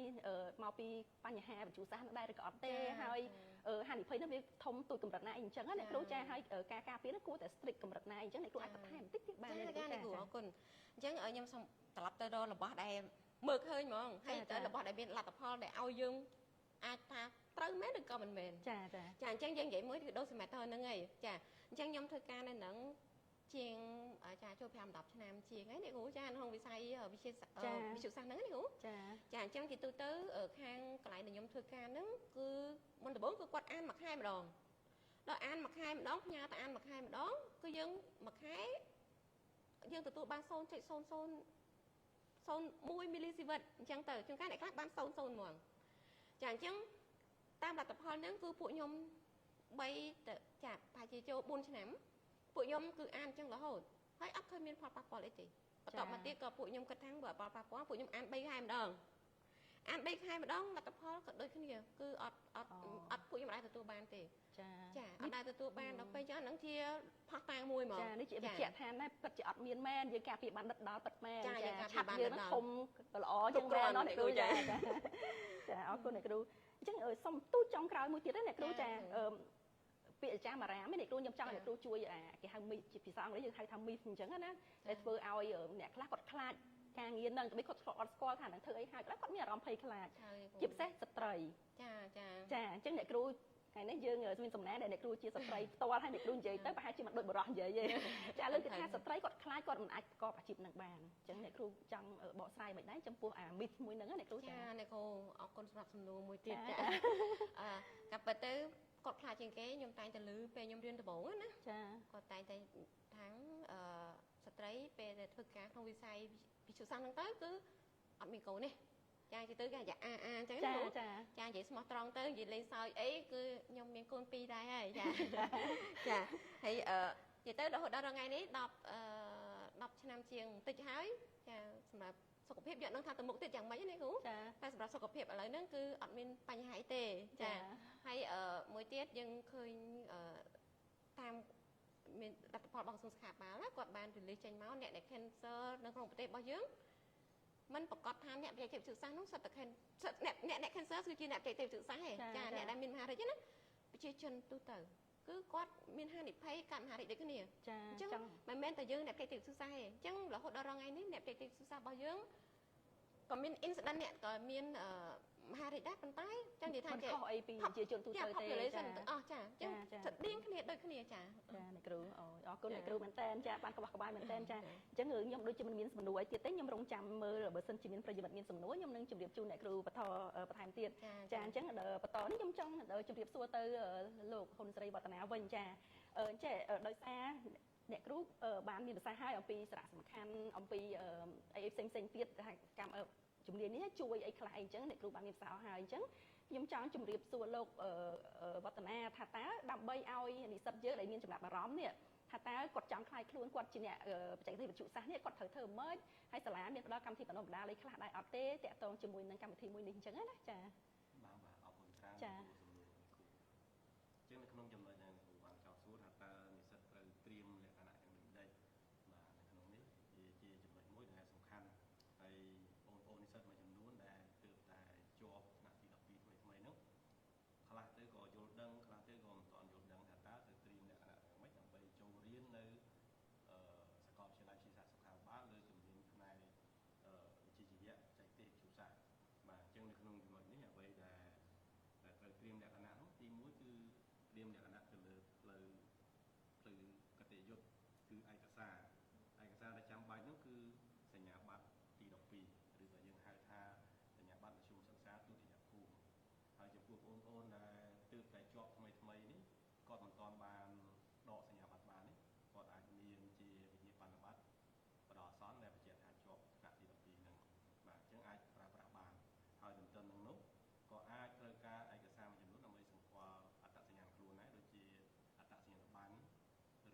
Speaker 1: មកពីបញ្ហាវិទ្យាសាស្ត្រហ្នឹងដែរឬក៏អត់ទេហើយហានិភ័យហ្នឹងវាធំទូចកម្រិតណាអីអញ្ចឹងអ្នកគ្រូចាហើយការការពារហ្នឹងគួរតែ strict កម្រិតណាអញ្ចឹងអ្នកគ្រូអាចបន្ថែមបន្តិចទៀតបាន
Speaker 2: អ្នកគ្រូអរគុណអញ្ចឹងខ្ញុំសូមត្រឡប់ទៅរករបស់ដែលមើលឃើញហ្មងហើយរបស់ដែលមានលទ្ធផលដែលឲ្យយើងអាចថាត្រូវមែនឬក៏មិនមែន
Speaker 1: ចា
Speaker 2: អញ្ចឹងយើងនិយាយមួយគឺដូរសម័យតហ្នឹងហើយចាអញ្ចឹងខ្ញុំធ្វើការនៅហ្នឹងជាងចាចូល5 10ឆ្នាំជាងហើយអ្នកគ្រូចាក្នុងវិស័យវិទ្យាសាស្ត្រហ្នឹងអ្នកគ្រូចាអញ្ចឹងជាទូទៅខាងកន្លែងដែលខ្ញុំធ្វើការហ្នឹងគឺមុនដំបូងគឺគាត់អានមួយខែម្ដងដល់អានមួយខែម្ដងផ្ញើទៅអានមួយខែម្ដងគឺយើងមួយខែយើងទទួលបាន 0.001 មីលីស៊ីវិតអញ្ចឹងទៅជួនកាលអ្នកខ្លះបាន00ហ្មងចាអញ្ចឹងតាមលទ្ធផលហ្នឹងគឺពួកខ្ញុំ3ទៅចាប្រហែលជាចូល4ឆ្នាំពួកខ្ញុំគឺអានអញ្ចឹងរហូតហើយអត់ឃើញមានផលប៉ះពាល់អីទេបន្តមកទៀតក៏ពួកខ្ញុំគិតថាបើផលប៉ះពាល់ពួកខ្ញុំអាន3ខែម្ដងអាន3ខែម្ដងលទ្ធផលក៏ដូចគ្នាគឺអត់ពួកខ្ញុំអាចទទួលបានទេចាអត់អាចទទួលបានដល់ពេលអញ្ចឹងហ្នឹងជាផុសតាងមួយហ្មង
Speaker 1: ចានេះជាវិជ្ជាឋានដែរពិតជាអត់មានមែនយើងការពារបានដិតដល់ពិតមែនចាឆាប់យើងហ្នឹងធំល្អជាងមែនអ្នកគ្រូចាអរគុណអ្នកគ្រូអញ្ចឹងសុំទូចចុងក្រោយមួយទៀតណាអ្នកគ្រូចាពាក្យអាចារ្យមារាមអ្នកគ្រូខ្ញុំចង់ឲ្យអ្នកគ្រូជួយគេហៅមីជាភាសាអង់គ្លេសយើងហៅថា myth អញ្ចឹងណាដែលធ្វើឲ្យអ្នកខ្លះគាត់ខ្លាចការងារហ្នឹងតែគាត់អត់ស្គាល់ថានឹងធ្វើអីហើយគាត់មានអារម្មណ៍ភ័យខ្លាចជាពិសេសស្ត្រីចាអញ្ចឹងអ្នកគ្រូថ្ងៃនេះយើងមានសំណាងដែលអ្នកគ្រូជាស្ត្រីផ្ទាល់ហើយអ្នកគ្រូនិយាយទៅប្រហែលជាមិនដូចបរិសុទ្ធនិយាយទេចាលើកទីថាស្ត្រីគាត់ខ្លាចគាត់មិនអាចប្រកបអាជីពនឹងបានអញ្ចឹងអ្នកគ្រូចង់បកស្រាយមិនដែរចំពោះអា myth មួយហ្នឹងអ្នកគ្រូ
Speaker 2: ចាអ្នកគ្រូអរគុណសម្រាប់សំណួរមួយទៀតចាកាប់ពិតទៅគាត់ខ្លាចជាងគេខ្ញុំតែងតែឮពេលខ្ញុំរៀនដំបូងណា
Speaker 1: ចា
Speaker 2: គាត់តែងតែថាំងស្ត្រីពេលដែលធ្វើការក្នុងវិស័យវិទ្យាសាស្ត្រហ្នឹងទៅគឺអត់មានកូនទេចានិយាយទៅគេចាអញ្ចឹងចានិយាយស្មោះត្រង់ទៅនិយាយលេងសើចអីគឺខ្ញុំមានកូន2ដែរហើយចាហើយនិយាយទៅរហូតដល់ថ្ងៃនេះ10ឆ្នាំជាងបន្តិចហើយចាសម្រាប់សុខភាពយកនឹងថាទៅមុខទៀតយ៉ាងម៉េចណាគ្រូតែសម្រាប់សុខភាពឥឡូវហ្នឹងគឺអត់មានបញ្ហាអីទេចាហើយមួយទៀតយើងឃើញតាមមានលទ្ធផលរបស់ក្រសួងសុខាភិបាលគាត់បានរលីសចេញមកអ្នកដែល cancer នៅក្នុងប្រទេសរបស់យើងมันប្រកាសថាអ្នកបច្ចេកទេសវិទ្យាសាស្ត្រនោះសិតតែអ្នក cancer គឺជាអ្នកបច្ចេកទេសវិទ្យាសាស្ត្រទេចាអ្នកដែលមានមហារីកណាប្រជាជនទូទៅគឺគាត់មានហានិភ័យកើតមហារីកដូចគ្នាអញ្ចឹងមិនមែនតែយើងអ្នកបច្ចេកទេសវិទ្យាសាស្ត្រទេអញ្ចឹងរហូតដល់ថ្ងៃនេះអ្នកបច្ចេកទេសវិទ្យាសាស្ត្ររបស់យើងក៏មាន incident អ្នកក៏មានមហារីកដែរប៉ុន្តែចឹងនិយាយថា
Speaker 1: ខុសអីពីប្រជាជនទូទៅទេ
Speaker 2: ចាអស់ចាចឹងស្តៀងគ្នាដូចគ្នាចា
Speaker 1: អ្នកគ្រូអរគុណអ្នកគ្រូមែនតើចាបានក្បោះក្បាយមែនតើចាអញ្ចឹងខ្ញុំដូចជាមិនមានសំណួរអីទៀតទេខ្ញុំរងចាំមើលបើសិនជាមានប្រិយមិត្តមានសំណួរខ្ញុំនឹងជម្រាបជូនអ្នកគ្រូបន្តបន្ថែមទៀតចាអញ្ចឹងបន្តនេះខ្ញុំចង់ជម្រាបសួរទៅលោកហ៊ុនសេរីវឌ្ឍនាវិញចាចេះដោយសារអ្នកគ្រូបានមានប្រសាសន៍ហើយអំពីសារៈសំខាន់អំពីអីផ្សេងទៀតកម្មជំនាញនេះជួយអីខ្លះអីចឹងអ្នកគ្រូបានមានប្រសាសន៍ហើយអញ្ចឹងខ្ញុំចង់ជម្រាបសួរលោកវឌ្ឍនាថាតើដើម្បីឲ្យនិស្សិតយើងដែលមានចំណាប់អារម្មណ៍នេះថាតើគាត់ចង់ខ្លាយខ្លួនគាត់ជាអ្នកបច្ចេកទេសវិទ្យាសាស្ត្រនេះគាត់ត្រូវធ្វើម៉េចហើយសាលាមានផ្ដល់កម្មវិធីបណ្ដុះបណ្ដាលអីខ្លះដែរអត់ទេតាក់ទងជាមួយនឹងកម្មវិធីមួយនេះអញ្ចឹងណាចា
Speaker 3: បាទអរគុណច្រើនចាចឹងនៅក្នុងចំណុចដែលគ្រូបានចោទសួរថាតើនិស្សិតត្រូវត្រៀមលក្ខណៈយ៉ាងដូចម្ដេចបាទនៅក្នុងនេះជាចំណុចមួយដែលសំខាន់ហើយបងប្អូននិស្សិតមួយចំនួនដែលទើបតែជាប់ថ្នាក់ទី12ថ្មីហ្នឹងខ្លះទៅក៏យល់ដឹងខ្លះទៅក៏មិនទាន់យល់ដឹងថាតើត្រូវត្រៀមលក្ខណៈយ៉ាងម៉េចដើម្បីចូលរៀននៅសាកលវិទ្យាល័យវិទ្យាសាស្ត្រសុខាភិបាលលើជំនាញផ្នែកវិជ្ជាជីវៈបច្ចេកទេសវិទ្យាសាស្ត្របាទអញ្ចឹងនៅក្នុងចំណុចនេះអ្វីដែល លក្ខណៈនោះទី1គឺត្រៀមលក្ខណៈទៅលើផ្លូវកតេយុត្តគឺឯកសារដែលចាំបាច់នោះគឺសញ្ញាបត្រទី12ឬក៏យើងហៅថាសញ្ញាបត្រមធ្យមសិក្សាទុតិយភូមិហើយចំពោះបងប្អូនដែលទើបតែជាប់ថ្មីនេះគាត់មិនទាន់បានដកសញ្ញាបត្របាននេះគាត់អាចមានជាវិញ្ញាបនបត្របដិអាសន្នដែលបញ្ជាក់ថាជាប់ថ្នាក់ទី12ហ្នឹងបាទអញ្ចឹងអាចប្រើប្រាស់បានហើយទន្ទឹមនឹងនោះក៏អាចត្រូវការឯកសារមួយចំនួនដើម្បីសម្គាល់អត្តសញ្ញាណខ្លួនដែរដូចជាអត្តសញ្ញាណប័ណ្ណ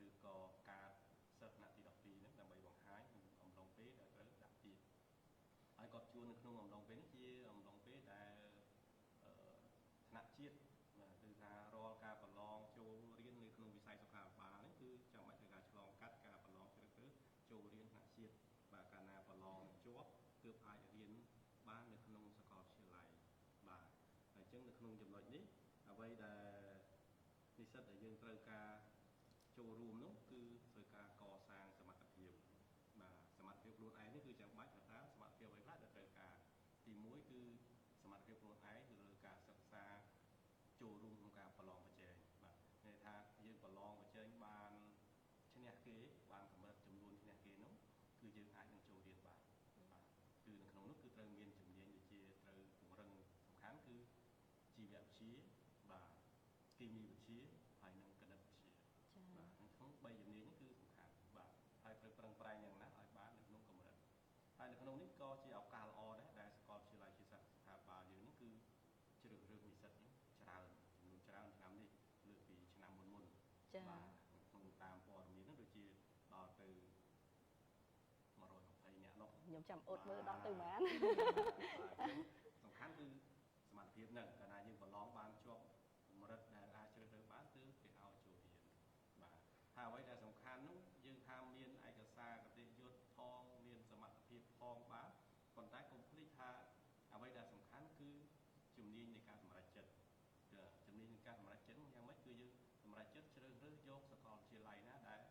Speaker 3: ឬក៏ការសិស្សថ្នាក់ទី12ហ្នឹងដើម្បីបង្ហាញអំឡុងពេលដែលត្រូវដាក់ទៀតហើយគាត់ជួននៅក្នុងអំឡុងពេលនេះជាអំឡុងពេលដែលថ្នាក់ជាតិគឺថារាល់ការប្រឡងចូលរៀននៅក្នុងវិស័យសុខាភិបាលនេះគឺចាំបាច់ត្រូវការឆ្លងកាត់ការប្រឡងជ្រើសរើសចូលរៀនថ្នាក់ជាតិបាទកាលណាប្រឡងជាប់ទើបអាចរៀនបាននៅក្នុងសាកលវិទ្យាល័យបាទហើយអញ្ចឹងនៅក្នុងចំណុចនេះអ្វីដែលនិស្សិតដែលយើងត្រូវការចូលរួមនោះគឺត្រូវការកសាងសមត្ថភាពបាទសមត្ថភាពខ្លួនឯងនេះគឺចាំបាច់ថាសមត្ថភាពអ្វីខ្លះដែលត្រូវការទី1គឺសមត្ថភាពខ្លួនឯងទៅលើការសិក្សាចូលរួមក្នុងការប្រឡងប្រជែងបាទន័យថាយើងប្រឡងប្រជែងបានឈ្នះគេបានកម្រិតចំនួនឈ្នះគេនោះគឺយើងអាចនឹងចូលរៀនបានបាទគឺនៅក្នុងនោះគឺត្រូវមានជំនាញដូចជាត្រូវពង្រឹងសំខាន់គឺជីវវិទ្យាបាទគីមីវិទ្យាហើយនិងគណិតវិទ្យាបាទក្នុង3ជំនាញនេះគឺសំខាន់បាទហើយត្រូវប្រឹងប្រែងយ៉ាងណាស់ឲ្យបាននៅក្នុងកម្រិតហើយនៅក្នុងនេះក៏ជាឱកាសល្អដែរដែលសាកលវិទ្យាល័យជាសាស្ត្រស្ថាប័នយើងនេះគឺជ្រើសរើសនិស្សិតច្រើនចំនួនច្រើនឆ្នាំនេះលើកពីឆ្នាំមុនបាទក្នុងតាមព័ត៌មានហ្នឹងដូចជាដល់ទៅ120នាក់នោះ
Speaker 1: ខ្ញុំចាំអត់មើលដល់ទៅប៉ុន្មាន
Speaker 3: សំខាន់គឺសមត្ថភាពហ្នឹងកាលណាយើងប្រឡងបានជាប់កម្រិតដែលអាចជ្រើសរើសបានគឺគេឲ្យចូលរៀនបាទហើយអ្វីដែលសំខាន់នោះយើងថាមានឯកសារកតេយុត្តផងមានសមត្ថភាពផងបាទប៉ុន្តែកុំភ្លេចថាអ្វីដែលសំខាន់គឺជំនាញនៃការសម្រេចចិត្តជំនាញនៃការសម្រេចចិត្តនោះយ៉ាងម៉េចគឺយើងសម្រេចចិត្តជ្រើសរើសយកសាកលវិទ្យាល័យណាដែល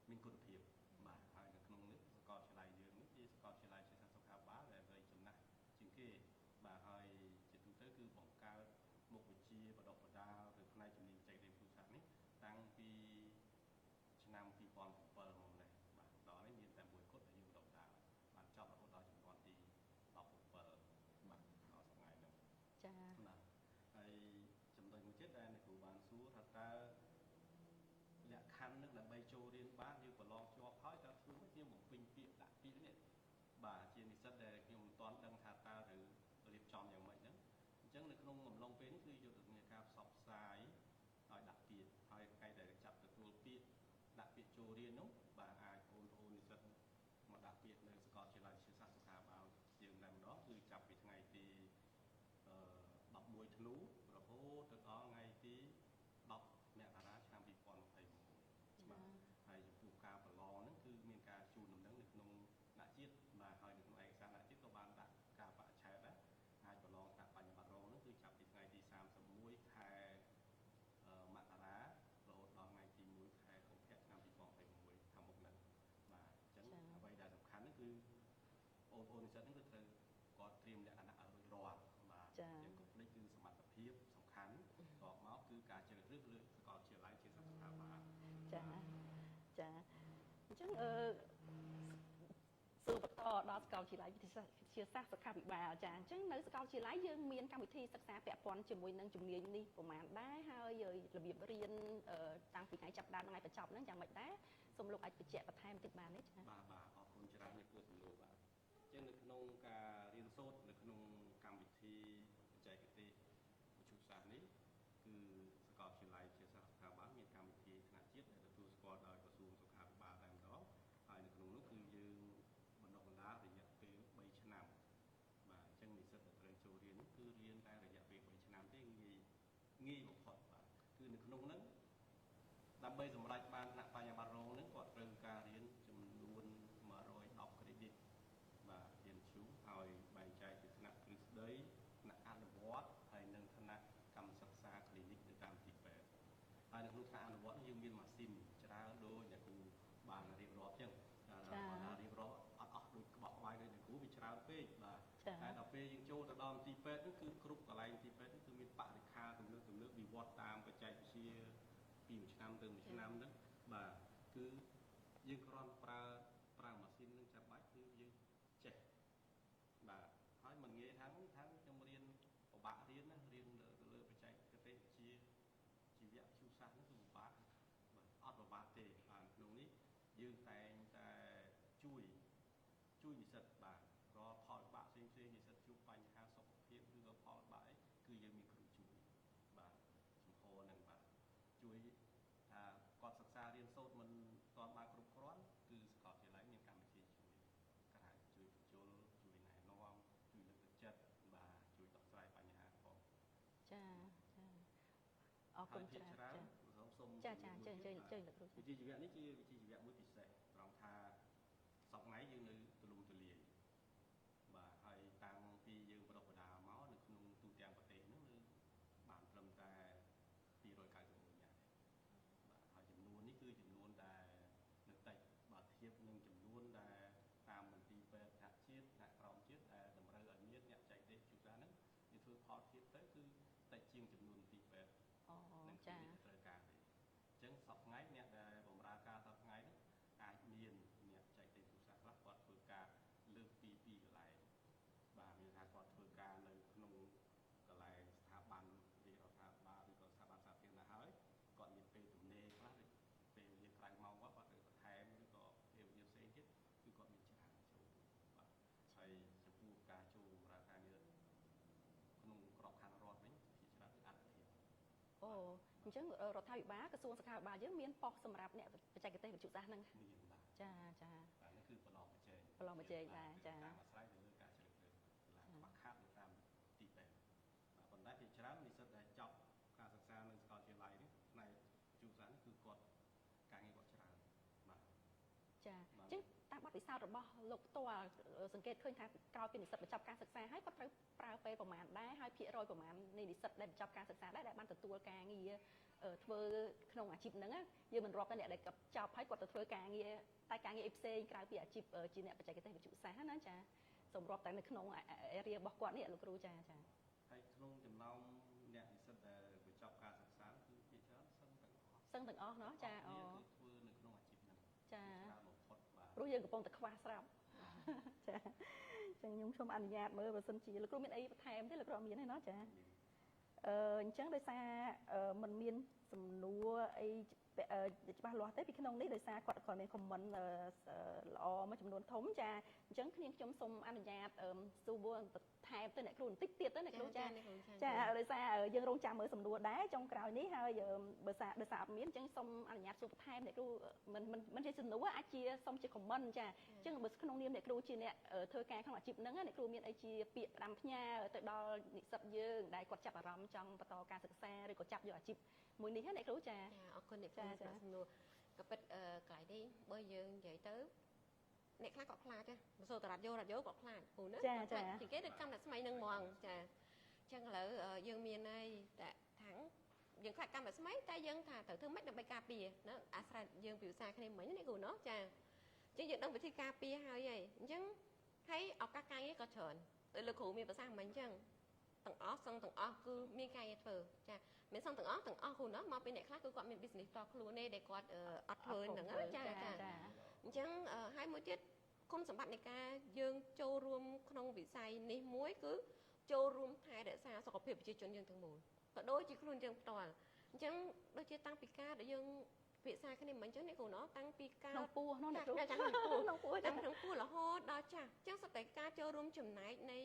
Speaker 3: មានគុណភាពបាទហើយនៅក្នុងនេះសាកលវិទ្យាល័យយើងនេះជាសាកលវិទ្យាល័យជាសាស្ត្រសុខាភិបាលដែលមានចំណាស់ជាងគេបាទហើយជាទូទៅគឺបង្កើតមុខវិជ្ជាបដិបដាលឬផ្នែកជំនាញបច្ចេកទេសវិទ្យាសាស្ត្រនេះតាំងពីឆ្នាំ2007មកនេះបាទដល់នេះមានតែមួយគត់ដែលយើងបដិបដាលបានចប់រហូតដល់ចំនួនទី17បាទដល់ថ្ងៃនេះ
Speaker 1: ចា៎
Speaker 3: បាទហើយចំណុចមួយទៀតដែលអ្នកគ្រូបានសួរថាតើលក្ខខណ្ឌនឹងដើម្បីចូលរៀនបានយើងប្រឡងជាប់ហើយតើធ្វើម៉េចយើងបំពេញពាក្យដាក់ពាក្យនេះបាទជានិស្សិតដែលខ្ញុំមិនទាន់ដឹងថាតើត្រូវរៀបចំយ៉ាងម៉េចហ្នឹងអញ្ចឹងនៅក្នុងអំឡុងពេលនេះគឺយុទ្ធនាការផ្សព្វផ្សាយឲ្យដាក់ពាក្យហើយថ្ងៃដែលចាប់ទទួលពាក្យដាក់ពាក្យចូលរៀននោះបាទអាចបងប្អូននិស្សិតមកដាក់ពាក្យនៅសាកលវិទ្យាល័យវិទ្យាសាស្ត្រសុខាភិបាលយើងតែម្ដងគឺចាប់ពីថ្ងៃទី11ធ្នូរហូតទៅដល់ថ្ងៃទី10មករាឆ្នាំ2021បាទហើយចំពោះការប្រឡងហ្នឹងគឺមានការជូនដំណឹងនៅក្នុងដាក់ជាតិបាទហើយនៅក្នុងឯកសារដាក់ជាតិក៏បានដាក់ការបច្ឆេទដែរអាចប្រឡងដាក់បញ្ញត្តិរងហ្នឹងគឺចាប់ពីថ្ងៃទី31ខែមករារហូតដល់ថ្ងៃទី1ខែកុម្ភៈឆ្នាំ2021ខាងមុខហ្នឹងបាទអញ្ចឹងអ្វីដែលសំខាន់ហ្នឹងគឺបងប្អូននិស្សិតហ្នឹងគឺត្រូវគាត់ត្រៀមលក្ខណៈឲ្យរួចរាល់បាទយើងកុំភ្លេចគឺសមត្ថភាពសំខាន់តបមកគឺការជ្រើសរើសលើសាកលវិទ្យាល័យជាសាស្ត្រស្ថាប័ន
Speaker 1: ចាចាអញ្ចឹងសួរបន្តដល់សាកលវិទ្យាល័យវិទ្យាសាស្ត្រសុខាភិបាលចាអញ្ចឹងនៅសាកលវិទ្យាល័យយើងមានកម្មវិធីសិក្សាពាក់ព័ន្ធជាមួយនឹងជំនាញនេះប្រហែលដែរហើយរបៀបរៀនតាំងពីថ្ងៃចាប់ផ្ដើមដល់ថ្ងៃបញ្ចប់ហ្នឹងយ៉ាងម៉េចដែរសូមលោកអាចបញ្ជាក់បន្ថែមតិចបានទេចា
Speaker 3: បាទអរគុណច្រើននេះគឺសំណួរបាទអញ្ចឹងនៅក្នុងការរៀនសូត្រនៅក្នុងកម្មវិធីបច្ចេកទេសវិទ្យាសាស្ត្រនេះគឺសាកលវិទ្យាល័យជាសាស្ត្រស្ថាប័នមានកម្មវិធីថ្នាក់ជាតិដែលទទួលស្គាល់ដោយក្រសួងសុខាភិបាលតែម្ដងហើយនៅក្នុងនោះគឺយើងបណ្ដុះបណ្ដាលរយៈពេល3ឆ្នាំបាទអញ្ចឹងនិស្សិតដែលត្រូវចូលរៀនគឺរៀនតែរយៈពេល3ឆ្នាំទេងាយបំផុតបាទគឺនៅក្នុងហ្នឹងដើម្បីសម្រេចបានថ្នាក់បញ្ញត្តិរងហ្នឹងគាត់ត្រូវការរៀនចំនួន110 credit បាទរៀនជូរហើយបែងចែកពីថ្នាក់ទ្រឹស្ដីថ្នាក់អនុវត្តហើយនិងថ្នាក់កម្មសិក្សា clinic នៅតាមទីពេទ្យហើយនៅក្នុងថ្នាក់អនុវត្តយើងមានម៉ាស៊ីនច្រើនដូចអ្នកគ្រូបានរៀបរាប់អញ្ចឹងបានរៀបរាប់អត់អស់ដូចក្បោះក្បាយដូចអ្នកគ្រូវាច្រើនពេកបាទតែដល់ពេលយើងចូលទៅដល់ទីពេទ្យហ្នឹងគឺគ្រប់កន្លែងទីពេទ្យហ្នឹងគឺមានបរិក្ខារទំនើប ពីមួយឆ្នាំទៅមួយឆ្នាំហ្នឹងបាទគឺយើងគ្រាន់ប្រើម៉ាស៊ីននឹងចាំបាច់គឺយើងចេះបាទហើយមិនងាយថាខ្ញុំរៀនពិបាករៀនណារៀនទៅលើបច្ចេកទេសជីវៈវិទ្យាសាស្ត្រហ្នឹងគឺពិបាកបាទអត់ពិបាកទេបាទក្នុងនេះយើងតែងតែជួយនិស្សិតបាទរាល់ផលបាក់ផ្សេងនិស្សិតជួបបញ្ហាសុខភាពឬក៏ផលបាក់អីគឺយើងមានគ្រូជួយបាទចំហហ្នឹងបាទជួយថាគាត់សិក្សារៀនសូត្រមិនទាន់បានគ្រប់គ្រាន់គឺសាកលវិទ្យាល័យមានកម្មវិធីជួយក្រៅជួយបញ្ចូលជួយណែនាំជួយលើកទឹកចិត្តបាទជួយដោះស្រាយបញ្ហាផង
Speaker 1: ចាអរគុណច្រើន
Speaker 3: សូម
Speaker 1: ចាលោកគ្រូ
Speaker 3: វិជ្ជាជីវៈនេះជាវិជ្ជាជីវៈមួយពិសេសត្រង់ថាសប្តាហ៍ថ្ងៃយើងនៅទូលំទូលាយបាទហើយតាំងពីយើងបដិបដាមកនៅក្នុងទូទាំងប្រទេសហ្នឹងនៅបានត្រឹមតែ291នាក់បាទហើយចំនួននេះគឺចំនួនដែលនៅតិចបាទធៀបនឹងចំនួនដែលតាមមន្ទីរពេទ្យថ្នាក់ជាតិថ្នាក់ក្រោមជាតិដែលតម្រូវឲ្យមានអ្នកចែកទេសជូសាហ្នឹងវាធ្វើផលធៀបទៅគឺតិចជាងចំនួនមន្ទីរពេទ្យនឹងចាត្រូវការទេអញ្ចឹងសប្តាហ៍ថ្ងៃអ្នកដែលបម្រើការសប្តាហ៍ថ្ងៃហ្នឹងអាចមានអ្នកចែកទេសជូសាខ្លះគាត់ធ្វើការលើកពី2កន្លែងបាទមានថាគាត់ធ្វើការនៅក្នុងកន្លែងស្ថាប័នរាជរដ្ឋាភិបាលឬក៏ស្ថាប័នសាធារណៈហើយគាត់មានពេលទំនេរខ្លះពេលវេលាក្រៅម៉ោងគាត់ត្រូវបន្ថែមឬក៏ពេលវេលាផ្សេងទៀតគឺគាត់មានច្រើនចូលបាទហើយចំពោះការចូលបម្រើការងារក្នុងក្របខ័ណ្ឌរដ្ឋវិញភាគច្រើនគឺអត្ថិភាព
Speaker 1: អូអញ្ចឹងរដ្ឋាភិបាលក្រសួងសុខាភិបាលយើងមានប៉ុស្តិ៍សម្រាប់អ្នកបច្ចេកទេសវិទ្យាសាស្ត្រហ្នឹង
Speaker 3: មានបាទ
Speaker 1: ចា
Speaker 3: បាទនេះគឺប្រឡងប្រជែង
Speaker 1: ដែរចា
Speaker 3: តាមអាស្រ័យទៅលើការជ្រើសរើសខ្វះខាតនៅតាមទីពេទ្យបាទប៉ុន្តែភាគច្រើននិស្សិតដែលចប់ការសិក្សានៅសាកលវិទ្យាល័យនេះផ្នែកវិទ្យាសាស្ត្រគឺគាត់ការងារគាត់ច្រើនបាទ
Speaker 1: ចាអញ្ចឹងតាមបទពិសោធន៍របស់លោកផ្ទាល់សង្កេតឃើញថាក្រោយពីនិស្សិតបញ្ចប់ការសិក្សាហើយគាត់ត្រូវប្រើពេលប្រមាណដែរហើយភាគរយប្រមាណនៃនិស្សិតដែលបញ្ចប់ការសិក្សាដែរដែលបានទទួលការងារធ្វើក្នុងអាជីពហ្នឹងយើងមិនរាប់តែអ្នកដែលចប់ហើយគាត់ទៅធ្វើការងារតែការងារផ្សេងក្រៅពីអាជីពជាអ្នកបច្ចេកទេសវិទ្យាសាស្ត្រណាចាសម្រាប់តែនៅក្នុង area របស់គាត់នេះលោកគ្រូចា
Speaker 3: ហើយក្នុងចំណោមអ្នកនិស្សិតដែលបញ្ចប់ការសិក្សាគឺភាគច្រើន
Speaker 1: សឹងទាំងអស់เนาะចា
Speaker 3: អូគឺធ្វើនៅក្នុងអាជីពហ្នឹង
Speaker 1: ចា
Speaker 3: ច្រើនបំផុតបាទ
Speaker 1: ព្រោះយើងកំពុងតែខ្វះស្រាប់ចាចឹងខ្ញុំសូមអនុញ្ញាតមើលបើសិនជាលោកគ្រូមានអីបន្ថែមទេលោកគ្រូអត់មានទេเนาะចាអញ្ចឹងដោយសារมันមានសំណួរអីច្បាស់លាស់ទេពីក្នុងនេះដោយសារគាត់មាន comment ល្អមួយចំនួនធំចាអញ្ចឹងខ្ញុំសូមអនុញ្ញាតសួរបន្ថែមទៅអ្នកគ្រូបន្តិចទៀតទៅអ្នកគ្រូចាដោយសារយើងរងចាំមើលសំណួរដែរចុងក្រោយនេះហើយបើដោយសារអត់មានអញ្ចឹងសូមអនុញ្ញាតសួរបន្ថែមអ្នកគ្រូមិនជាសំណួរអាចជាសូមជា comment ចាអញ្ចឹងបើក្នុងនាមអ្នកគ្រូជាអ្នកធ្វើការក្នុងអាជីពហ្នឹងអ្នកគ្រូមានអីជាពាក្យផ្ដាំផ្ញើទៅដល់និស្សិតយើងដែលគាត់ចាប់អារម្មណ៍ចង់បន្តការសិក្សាឬក៏ចាប់យកអាជីពមួយនេះអ្នកគ្រូចា
Speaker 2: អរគុណអ្នកគ្រូសម្រាប់សំណួរក៏ពិតកន្លែងនេះបើយើងនិយាយទៅអ្នកខ្លះគាត់ខ្លាចមិនសូវតរ៉ាត់យោគាត់ខ្លាចព្រោះណាជាគេទៅកម្មអ្នកស្មៃនឹងហ្មងចាអញ្ចឹងឥឡូវយើងមានហើយតែថាំងយើងខ្លាចកម្មអ្នកស្មៃតែយើងថាត្រូវធ្វើម៉េចដើម្បីការពារណាអាស្រ័យយើងពិភាក្សាគ្នាមិញនេះគ្រូណោះចាអញ្ចឹងយើងដឹងវិធីការពារហើយអញ្ចឹងហើយឱកាសការងារក៏ច្រើនដោយលោកគ្រូមានប្រសាសន៍មិញអញ្ចឹងទាំងអស់សឹងទាំងអស់គឺមានការងារធ្វើចាមានសឹងទាំងអស់គ្រូណោះមកពីអ្នកខ្លះគឺគាត់មាន business តខ្លួនទេដែលគាត់អត់ធ្វើហ្នឹងចាអញ្ចឹងហើយមួយទៀតគុណសម្បត្តិនៃការយើងចូលរួមក្នុងវិស័យនេះមួយគឺចូលរួមថែរក្សាសុខភាពប្រជាជនយើងទាំងមូលក៏ដូចជាខ្លួនយើងផ្ទាល់អញ្ចឹងដូចជាតាំងពីការដែលយើងពិភាក្សាគ្នាមិនអញ្ចឹងនេះគ្រូណោះតាំងពីការ
Speaker 1: ក្នុងពោះនោះអ្នកគ្រូ
Speaker 2: តាំងក្នុងពោះរហូតដល់ចាស់អញ្ចឹងសតតែការចូលរួមចំណែកនៃ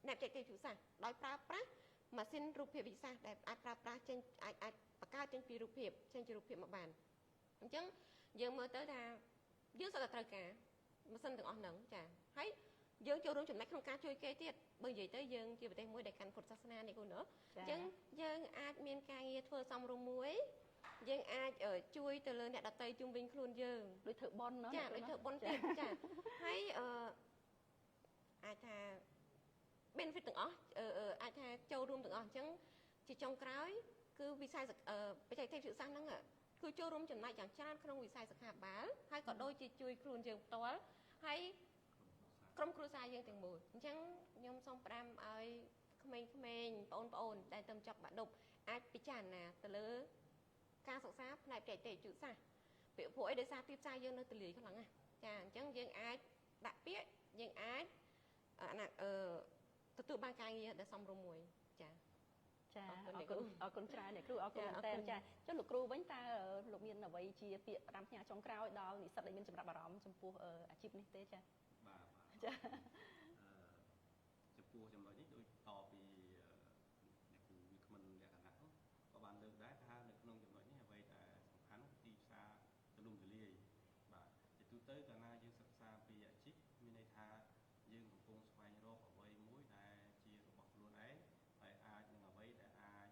Speaker 2: អ្នកបច្ចេកទេសវិទ្យាសាស្ត្រដោយប្រើប្រាស់ម៉ាស៊ីនរូបភាពវិទ្យាសាស្ត្រដែលអាចប្រើប្រាស់ចេញអាចបង្កើតចេញពីរូបភាពចេញជារូបភាពមកបានអញ្ចឹងយើងមើលទៅថាយើងសុទ្ធតែត្រូវការម៉ាស៊ីនទាំងអស់ហ្នឹងចាហើយយើងចូលរួមចំណែកក្នុងការជួយគេទៀតបើនិយាយទៅយើងជាប្រទេសមួយដែលកាន់ពុទ្ធសាសនានេះគូណោះអញ្ចឹងយើងអាចមានការងារធ្វើសំរុំមួយយើងអាចជួយទៅលើអ្នកដទៃជុំវិញខ្លួនយើង
Speaker 1: ដូចធ្វើបុណ្យណា
Speaker 2: ចាដូចធ្វើបុណ្យទៀតចាហើយអាចថា benefit ទាំងអស់អាចថាចូលរួមទាំងអស់អញ្ចឹងជាចុងក្រោយគឺវិស័យបច្ចេកទេសវិទ្យាសាស្ត្រហ្នឹងគឺចូលរួមចំណែកយ៉ាងច្រើនក្នុងវិស័យសុខាភិបាលហើយក៏ដូចជាជួយខ្លួនយើងផ្ទាល់ហើយក្រុមគ្រួសារយើងទាំងមូលអញ្ចឹងខ្ញុំសូមផ្ដាំឲ្យក្មេងៗបងប្អូនដែលទៅចប់បាក់ឌុបអាចពិចារណាទៅលើ ការសិក្សាផ្នែកបច្ចេកទេសយុទ្ធសាស្ត្រពីព្រោះអីដោយសារទីផ្សារយើងនៅទលាយខ្លាំងណាស់ចាអញ្ចឹងយើងអាចដាក់ពាក្យយើងអាចទទួលបានការងារដែលសមរម្យមួយចា
Speaker 1: ចាអរគុណច្រើនអ្នកគ្រូអរគុណមែនតើចាចុះលោកគ្រូវិញតើលោកមានអ្វីជាពាក្យ5ផ្ញើចុងក្រោយដល់និស្សិតដែលមានចំណាប់អារម្មណ៍ចំពោះអាជីពនេះទេចា
Speaker 3: បាទ
Speaker 1: ចា
Speaker 3: ចំពោះចំណុចនេះដូចតពីអ្នកគ្រូវិក្កាមិនលក្ខណៈក៏បានលើកដែរថានៅក្នុងចំណុចនេះអ្វីដែលសំខាន់ទីផ្សារទូលំទូលាយបាទជាទូទៅកាលណាយើងសិក្សាពីអាជីពមានន័យថាយើងកំពុងស្វែងរកអ្វីមួយដែលជារបស់ខ្លួនឯងហើយអាចនឹងអ្វីដែលអាច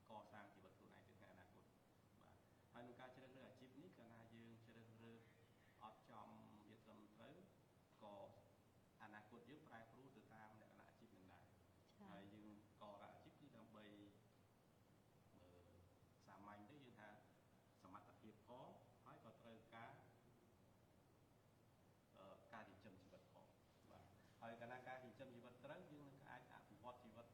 Speaker 3: កសាងជីវិតខ្លួនឯងទៅក្នុងអនាគតបាទហើយក្នុងការជ្រើសរើសអាជីពនេះកាលណាយើងជ្រើសរើសអត់ចំវាត្រឹមត្រូវក៏អនាគតយើងប្រែប្រួលទៅតាមលក្ខណៈអាជីពនឹងដែរហើយយើងក៏អាជីពគឺដើម្បីសាមញ្ញទៅយើងថាសមត្ថភាពផងហើយក៏ត្រូវការចិញ្ចឹមជីវិតផងបាទហើយកាលណាការចិញ្ចឹមជីវិតត្រូវយើងនឹងអាចអភិវឌ្ឍជីវិត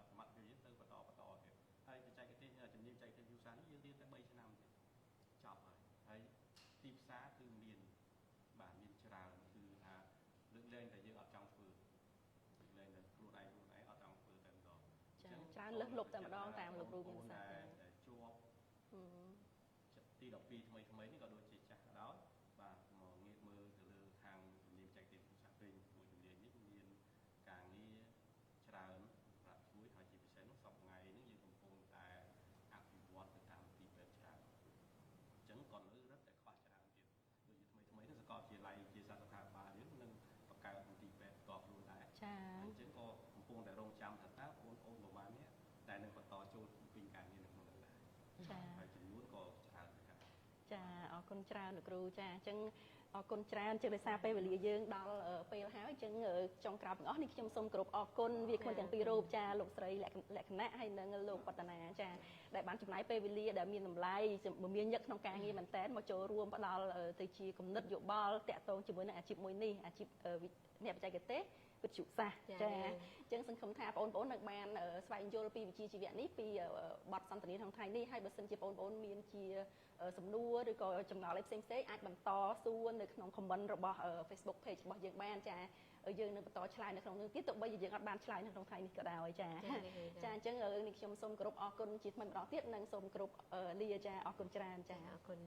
Speaker 3: សមត្ថភាពយើងទៅបន្តទៀតហើយបច្ចេកទេសជំនាញបច្ចេកទេសយុទ្ធសាស្ត្រនេះយើងរៀនតែ3ឆ្នាំទៀតចប់ហើយទីផ្សារគឺមានបាទមានច្រើនគឺថាលើកលែងតែយើងអត់ចង់ធ្វើលើកលែងតែខ្លួនឯងអត់ចង់ធ្វើតែម្ដង
Speaker 1: ចាច្រើនលើសលប់តែម្ដងតាមលោកគ្រូមានសាស្ត្រ
Speaker 3: តែជាប់ទី12ថ្មីនេះក៏ដូចជាចាស់ក៏ដោយបាទមកងាកមើលទៅលើខាងជំនាញបច្ចេកទេសភាសាពេញមួយជំនាញនេះមានការងារច្រើនសម្រាប់ជួយហើយជាពិសេសនោះសប្តាហ៍នេះយើងកំពុងតែអភិវឌ្ឍទៅតាមទីពេទ្យច្រើនអញ្ចឹងក៏នៅរឹតតែខ្វះច្រើនទៀតដូចជាថ្មីនេះសាកលវិទ្យាល័យជាសាស្ត្រខាងបាលយើងនឹងបង្កើតទីពេទ្យក៏ខ្លួនដែរ
Speaker 1: ចា
Speaker 3: អញ្ចឹងក៏កំពុងតែរងចាំថាតើបងប្អូនប្រមាណនេះដែលនឹងបន្តចូលពេញការងារនៅក្នុងនោះដែរ
Speaker 1: ចា
Speaker 3: ហើយចំនួនក៏ច្រើនដែរ
Speaker 1: ចាអរគុណច្រើនលោកគ្រូចាអញ្ចឹងអរគុណច្រើនជាដោយសារពេលវេលាយើងដល់ពេលហើយអញ្ចឹងចុងក្រោយទាំងអស់នេះខ្ញុំសូមគោរពអរគុណវាគ្មិនទាំងពីររូបចាលោកស្រីលក្ខណៈហើយនិងលោកបតនាចាដែលបានចំណាយពេលវេលាដែលមានតម្លៃមានញឹកក្នុងការងារមែនតើមកចូលរួមផ្ដល់ទៅជាគំនិតយោបល់តាក់ទងជាមួយនឹងអាជីពមួយនេះអាជីពអ្នកបច្ចេកទេសវិទ្យុសាស្ត្រចាអញ្ចឹងសង្ឃឹមថាបងប្អូននឹងបានស្វែងយល់ពីវិជ្ជាជីវៈនេះពីបទសន្ទនាក្នុងថ្ងៃនេះហើយបើសិនជាបងប្អូនមានជាសំណួរឬក៏ចម្ងល់អីផ្សេងៗអាចបន្តសួរនៅក្នុង comment របស់ Facebook page របស់យើងបានចាយើងនឹងបន្តឆ្លើយនៅក្នុងនោះទៀតទោះបីជាយើងអត់បានឆ្លើយនៅក្នុងថ្ងៃនេះក៏ដោយចាចាអញ្ចឹងនេះខ្ញុំសូមគោរពអរគុណជាថ្មីម្ដងទៀតនិងសូមគោរពលាចាអរគុណច្រើនចា
Speaker 2: អរគុណ